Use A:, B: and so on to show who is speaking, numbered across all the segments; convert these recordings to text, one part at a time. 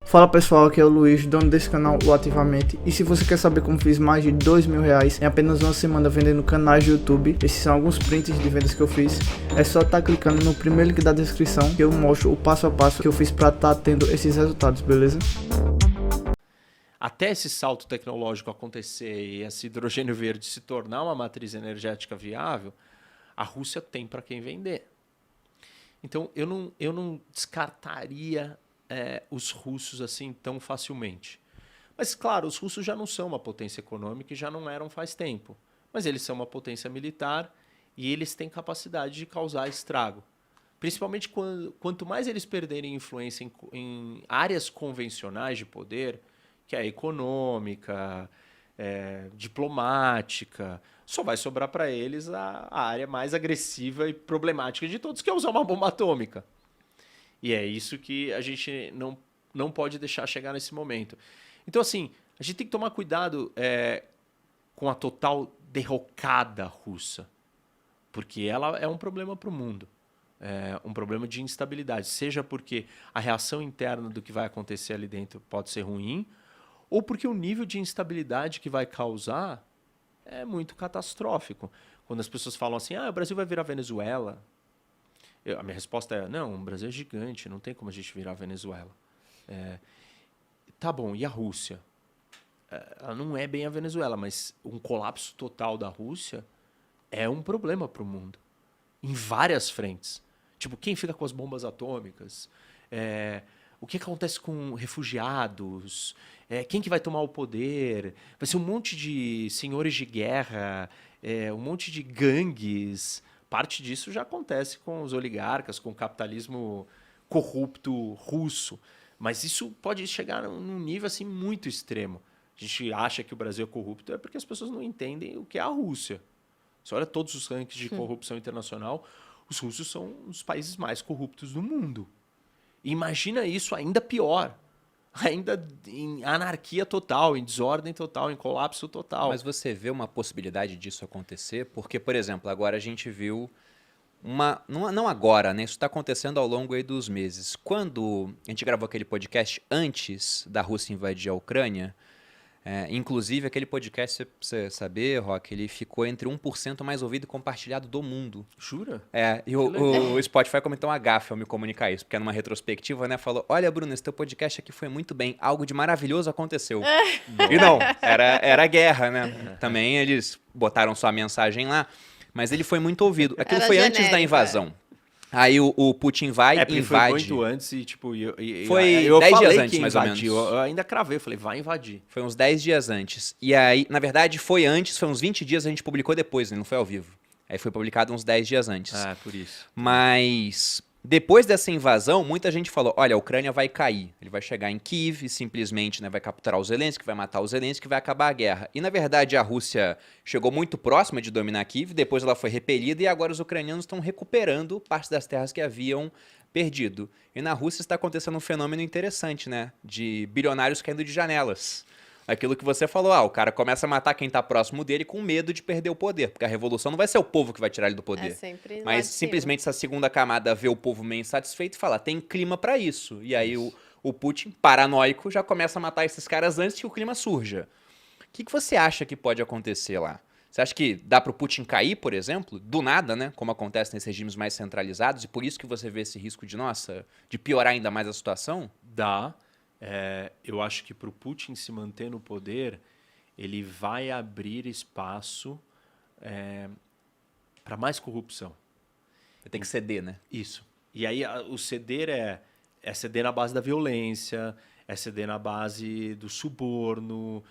A: Fala pessoal, aqui é o Luiz, dono desse canal o Ativamente. E se você quer saber como fiz mais de R$ 2.000 em apenas uma semana vendendo canais de YouTube, esses são alguns prints de vendas que eu fiz. É só estar clicando no primeiro link da descrição que eu mostro o passo a passo que eu fiz para estar tendo esses resultados, beleza?
B: Até esse salto tecnológico acontecer e esse hidrogênio verde se tornar uma matriz energética viável, a Rússia tem para quem vender. Então eu não descartaria os russos assim tão facilmente. Mas claro, os russos já não são uma potência econômica e já não eram faz tempo. Mas eles são uma potência militar e eles têm capacidade de causar estrago. Principalmente quanto mais eles perderem influência em áreas convencionais de poder, que é econômica, diplomática, só vai sobrar para eles a área mais agressiva e problemática de todos, que é usar uma bomba atômica. E é isso que a gente não pode deixar chegar nesse momento. Então, assim, a gente tem que tomar cuidado com a total derrocada russa, porque ela é um problema para o mundo. É um problema de instabilidade, seja porque a reação interna do que vai acontecer ali dentro pode ser ruim, ou porque o nível de instabilidade que vai causar é muito catastrófico. Quando as pessoas falam assim, o Brasil vai virar Venezuela, a minha resposta é, não, o Brasil é gigante, não tem como a gente virar Venezuela. Tá bom, e a Rússia? Ela não é bem a Venezuela, mas um colapso total da Rússia é um problema para o mundo, em várias frentes. Tipo, quem fica com as bombas atômicas? O que acontece com refugiados? Quem que vai tomar o poder? Vai ser um monte de senhores de guerra, um monte de gangues. Parte disso já acontece com os oligarcas, com o capitalismo corrupto russo. Mas isso pode chegar num nível assim, muito extremo. A gente acha que o Brasil é corrupto é porque as pessoas não entendem o que é a Rússia. Você olha todos os rankings de corrupção internacional, os russos são os países mais corruptos do mundo. Imagina isso ainda pior. Ainda em anarquia total, em desordem total, em colapso total.
C: Mas você vê uma possibilidade disso acontecer? Porque, por exemplo, agora a gente viu uma... Não agora, né? Isso está acontecendo ao longo aí dos meses. Quando a gente gravou aquele podcast antes da Rússia invadir a Ucrânia, inclusive aquele podcast, pra você saber, Rock, ele ficou entre 1% mais ouvido e compartilhado do mundo.
B: Jura?
C: E o Spotify comentou uma gafe ao me comunicar isso, porque numa retrospectiva, né, falou, olha, Bruno, esse teu podcast aqui foi muito bem, algo de maravilhoso aconteceu. E não, era guerra, né? Também eles botaram sua mensagem lá, mas ele foi muito ouvido. Aquilo foi antes da invasão. Aí o Putin vai e invade.
B: Foi muito antes e tipo...
C: Foi
B: eu
C: 10 dias
B: falei
C: antes,
B: que
C: mais ou
B: invadiu.
C: menos.
B: Eu ainda cravei, eu falei, vai invadir.
C: Foi uns 10 dias antes. E aí, na verdade, foi antes, foi uns 20 dias, a gente publicou depois, né? Não foi ao vivo. Aí foi publicado uns 10 dias antes.
B: Por isso.
C: Mas depois dessa invasão, muita gente falou, olha, a Ucrânia vai cair. Ele vai chegar em Kiev e simplesmente, né, vai capturar o Zelensky, vai matar o Zelensky, vai acabar a guerra. E na verdade a Rússia chegou muito próxima de dominar Kiev, depois ela foi repelida e agora os ucranianos estão recuperando parte das terras que haviam perdido. E na Rússia está acontecendo um fenômeno interessante, né, de bilionários caindo de janelas. Aquilo que você falou, o cara começa a matar quem está próximo dele com medo de perder o poder, porque a revolução não vai ser o povo que vai tirar ele do poder. Mas simplesmente essa segunda camada vê o povo meio insatisfeito e fala, tem clima para isso. E aí o Putin, paranoico, já começa a matar esses caras antes que o clima surja. O que você acha que pode acontecer lá? Você acha que dá para o Putin cair, por exemplo, do nada, né? Como acontece nesses regimes mais centralizados, e por isso que você vê esse risco de piorar ainda mais a situação?
B: Dá. Eu acho que para o Putin se manter no poder, ele vai abrir espaço para mais corrupção.
C: Vai ter que ceder, né?
B: Isso. E aí o ceder é ceder na base da violência, é ceder na base do suborno,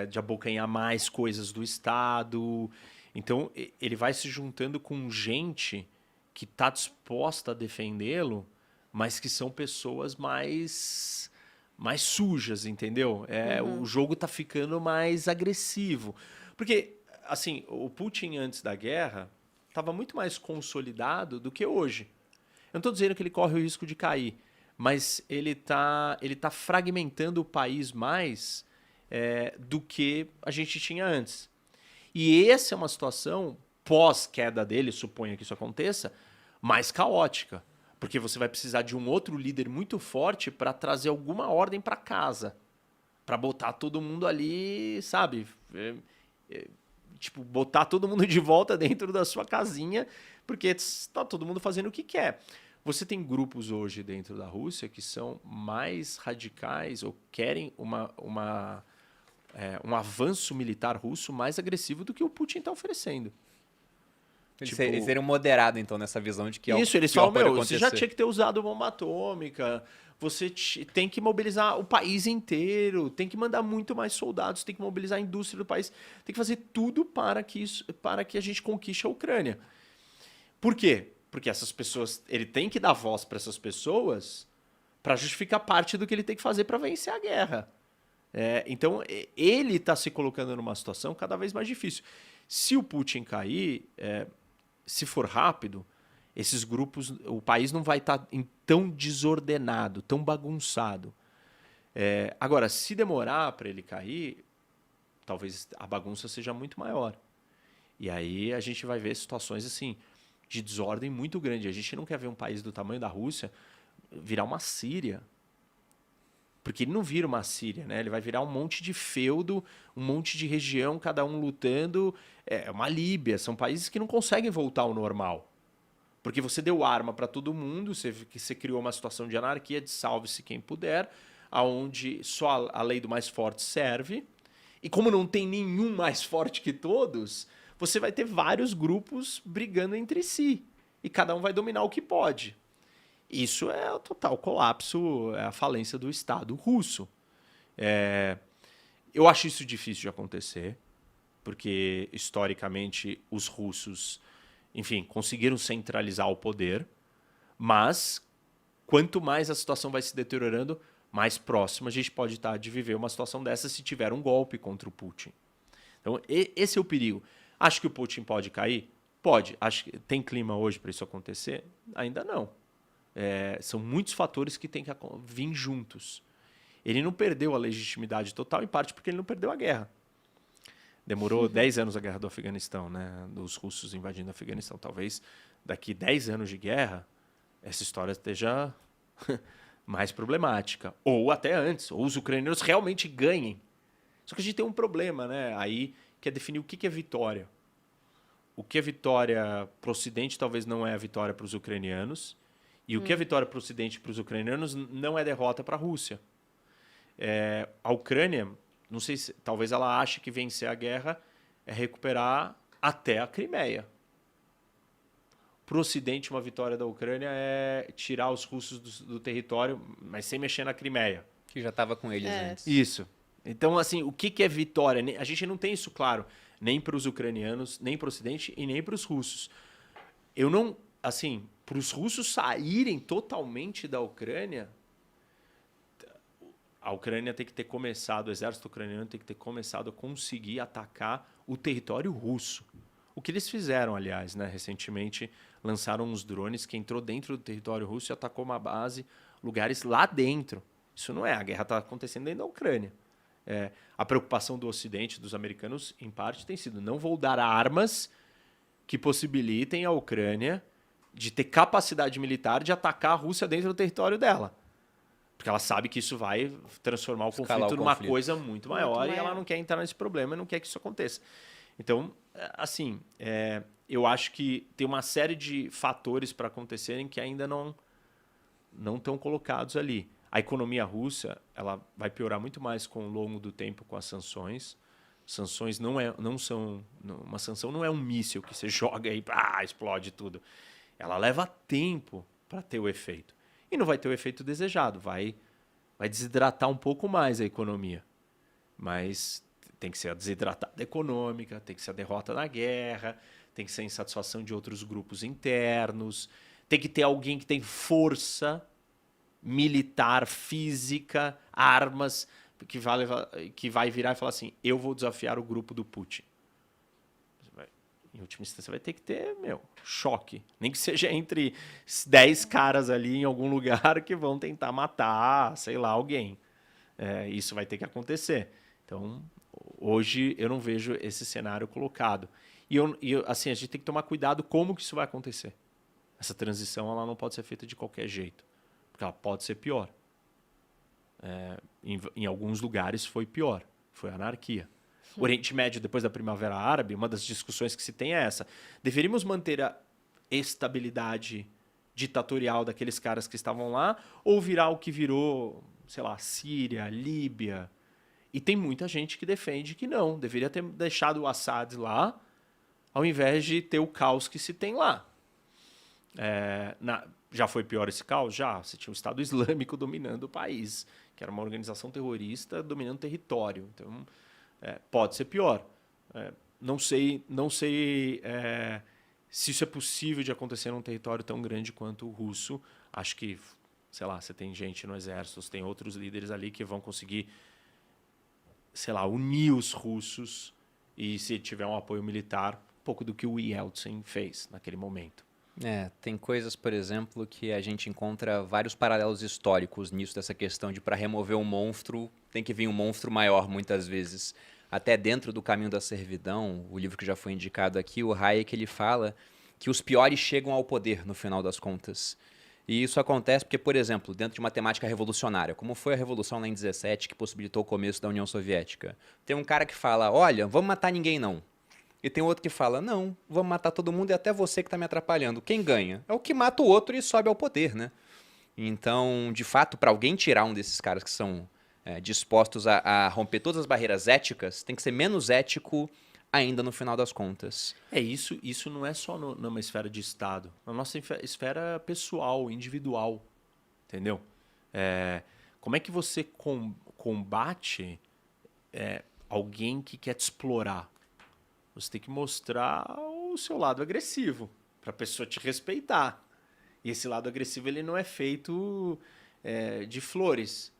B: de abocanhar mais coisas do Estado. Então, ele vai se juntando com gente que está disposta a defendê-lo, mas que são pessoas mais sujas, entendeu? O jogo tá ficando mais agressivo. Porque, assim, o Putin antes da guerra estava muito mais consolidado do que hoje. Eu não estou dizendo que ele corre o risco de cair, mas ele tá fragmentando o país mais do que a gente tinha antes. E essa é uma situação, pós-queda dele, suponha que isso aconteça, mais caótica. Porque você vai precisar de um outro líder muito forte para trazer alguma ordem para casa. Para botar todo mundo ali, sabe? Tipo, botar todo mundo de volta dentro da sua casinha, porque está todo mundo fazendo o que quer. Você tem grupos hoje dentro da Rússia que são mais radicais ou querem um avanço militar russo mais agressivo do que o Putin está oferecendo.
C: Eles seriam moderados, então, nessa visão de que
B: Isso, eles
C: pior
B: falam,
C: pode
B: você já
C: acontecer.
B: tinha que ter usado bomba atômica, você tem que mobilizar o país inteiro, tem que mandar muito mais soldados, tem que mobilizar a indústria do país, tem que fazer tudo para que a gente conquiste a Ucrânia. Por quê? Porque essas pessoas, ele tem que dar voz para essas pessoas para justificar parte do que ele tem que fazer para vencer a guerra. Então, ele está se colocando numa situação cada vez mais difícil. Se o Putin cair, se for rápido, esses grupos, o país não vai estar tão desordenado, tão bagunçado. Agora, se demorar para ele cair, talvez a bagunça seja muito maior. E aí a gente vai ver situações assim de desordem muito grande. A gente não quer ver um país do tamanho da Rússia virar uma Síria. Porque ele não vira uma Síria, né? Ele vai virar um monte de feudo, um monte de região, cada um lutando. É uma Líbia. São países que não conseguem voltar ao normal. Porque você deu arma para todo mundo, você criou uma situação de anarquia, de salve-se quem puder, aonde só a lei do mais forte serve. E como não tem nenhum mais forte que todos, você vai ter vários grupos brigando entre si. E cada um vai dominar o que pode. Isso é o total colapso, é a falência do Estado russo. Eu acho isso difícil de acontecer, porque, historicamente, os russos, enfim, conseguiram centralizar o poder, mas quanto mais a situação vai se deteriorando, mais próximo a gente pode estar de viver uma situação dessa se tiver um golpe contra o Putin. Então, esse é o perigo. Acho que o Putin pode cair? Pode. Acho que tem clima hoje para isso acontecer? Ainda não. São muitos fatores que têm que vir juntos. Ele não perdeu a legitimidade total, em parte porque ele não perdeu a guerra. Demorou 10 anos a guerra do Afeganistão, né? Dos russos invadindo o Afeganistão. Talvez daqui 10 anos de guerra, essa história esteja mais problemática. Ou até antes, ou os ucranianos realmente ganhem. Só que a gente tem um problema, né? Aí, que é definir o que é vitória. O que é vitória para o Ocidente talvez não é a vitória para os ucranianos. E o que é vitória para o Ocidente e para os ucranianos não é derrota para a Rússia. A Ucrânia, não sei se talvez ela ache que vencer a guerra é recuperar até a Crimeia. Para o Ocidente, uma vitória da Ucrânia é tirar os russos do território, mas sem mexer na Crimeia.
C: Que já estava com eles antes.
B: Isso. Então, assim, o que é vitória? A gente não tem isso claro, nem para os ucranianos, nem para o Ocidente e nem para os russos. Eu não, assim, para os russos saírem totalmente da Ucrânia, a Ucrânia tem que ter começado, o exército ucraniano tem que ter começado a conseguir atacar o território russo. O que eles fizeram, aliás, né? Recentemente lançaram uns drones que entrou dentro do território russo e atacou uma base, lugares lá dentro. Isso não é, a guerra está acontecendo dentro da Ucrânia. A preocupação do Ocidente, dos americanos, em parte, tem sido: não vou dar armas que possibilitem a Ucrânia de ter capacidade militar de atacar a Rússia dentro do território dela. Porque ela sabe que isso vai transformar o conflito numa coisa muito maior, e ela não quer entrar nesse problema, não quer que isso aconteça. Então, assim, eu acho que tem uma série de fatores para acontecerem que ainda não estão colocados ali. A economia russa, ela vai piorar muito mais com o longo do tempo com as sanções. Sanções não são... Uma sanção não é um míssil que você joga e explode tudo. Ela leva tempo para ter o efeito. E não vai ter o efeito desejado. Vai desidratar um pouco mais a economia. Mas tem que ser a desidratada econômica, tem que ser a derrota na guerra, tem que ser a insatisfação de outros grupos internos, tem que ter alguém que tem força militar, física, armas, que vai virar e falar assim: eu vou desafiar o grupo do Putin. Em última instância, vai ter que ter, choque. Nem que seja entre 10 caras ali em algum lugar que vão tentar matar, sei lá, alguém. Isso vai ter que acontecer. Então, hoje eu não vejo esse cenário colocado. E assim, a gente tem que tomar cuidado como que isso vai acontecer. essa transição ela não pode ser feita de qualquer jeito, porque ela pode ser pior. Em alguns lugares foi pior, foi anarquia. O Oriente Médio, depois da Primavera Árabe, uma das discussões que se tem é essa. Deveríamos manter a estabilidade ditatorial daqueles caras que estavam lá ou virar o que virou, sei lá, Síria, Líbia? E tem muita gente que defende que não. Deveria ter deixado o Assad lá ao invés de ter o caos que se tem lá. Já foi pior esse caos? Já. Você tinha o Estado Islâmico dominando o país, que era uma organização terrorista dominando o território. Então, pode ser pior. Não sei se isso é possível de acontecer num território tão grande quanto o russo. Acho que, sei lá, você tem gente no exército, você tem outros líderes ali que vão conseguir, sei lá, unir os russos e, se tiver um apoio militar, um pouco do que o Yeltsin fez naquele momento.
C: Tem coisas, por exemplo, que a gente encontra vários paralelos históricos nisso, dessa questão de para remover um monstro, tem que vir um monstro maior, muitas vezes. Até dentro do Caminho da Servidão, o livro que já foi indicado aqui, o Hayek ele fala que os piores chegam ao poder, no final das contas. E isso acontece porque, por exemplo, dentro de uma temática revolucionária, como foi a Revolução lá em 17, que possibilitou o começo da União Soviética, tem um cara que fala, olha, vamos matar ninguém não. E tem outro que fala, não, vamos matar todo mundo e até você que está me atrapalhando. Quem ganha? É o que mata o outro e sobe ao poder, né? Então, de fato, para alguém tirar um desses caras que são dispostos a romper todas as barreiras éticas, tem que ser menos ético ainda no final das contas.
B: Isso não é só numa esfera de Estado, na nossa esfera pessoal, individual, entendeu? Como é que você combate alguém que quer te explorar? Você tem que mostrar o seu lado agressivo para a pessoa te respeitar. E esse lado agressivo ele não é feito de flores.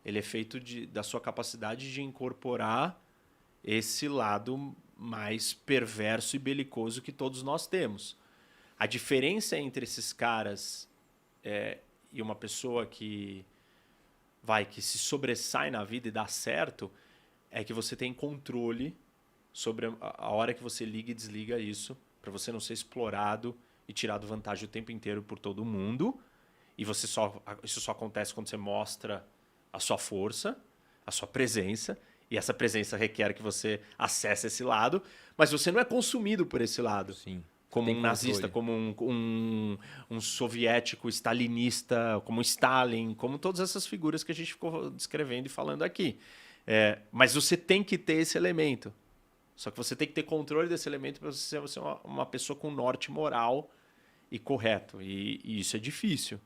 B: Ele é feito da sua capacidade de incorporar esse lado mais perverso e belicoso que todos nós temos. A diferença entre esses caras e uma pessoa que se sobressai na vida e dá certo é que você tem controle sobre a hora que você liga e desliga isso, para você não ser explorado e tirado vantagem o tempo inteiro por todo mundo. E isso só acontece quando você mostra a sua força, a sua presença, e essa presença requer que você acesse esse lado, mas você não é consumido por esse lado.
C: Sim.
B: Como um nazista, como um soviético stalinista, como Stalin, como todas essas figuras que a gente ficou descrevendo e falando aqui. Mas você tem que ter esse elemento. Só que você tem que ter controle desse elemento para você ser uma pessoa com norte moral e correto. E isso é difícil.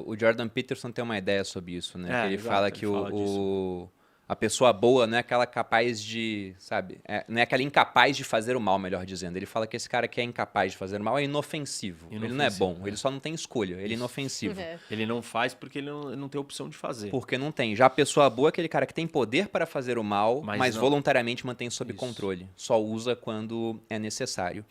C: O Jordan Peterson tem uma ideia sobre isso, né? Que ele
B: exato,
C: fala
B: ele
C: que
B: fala
C: a pessoa boa não é aquela capaz de, sabe? Não é aquela incapaz de fazer o mal, melhor dizendo. Ele fala que esse cara que é incapaz de fazer o mal é inofensivo. Ele não é bom, ele só não tem escolha, ele é inofensivo.
B: Ele não faz porque ele não tem opção de fazer.
C: Porque não tem. Já a pessoa boa é aquele cara que tem poder para fazer o mal, mas voluntariamente mantém sob controle. Só usa quando é necessário.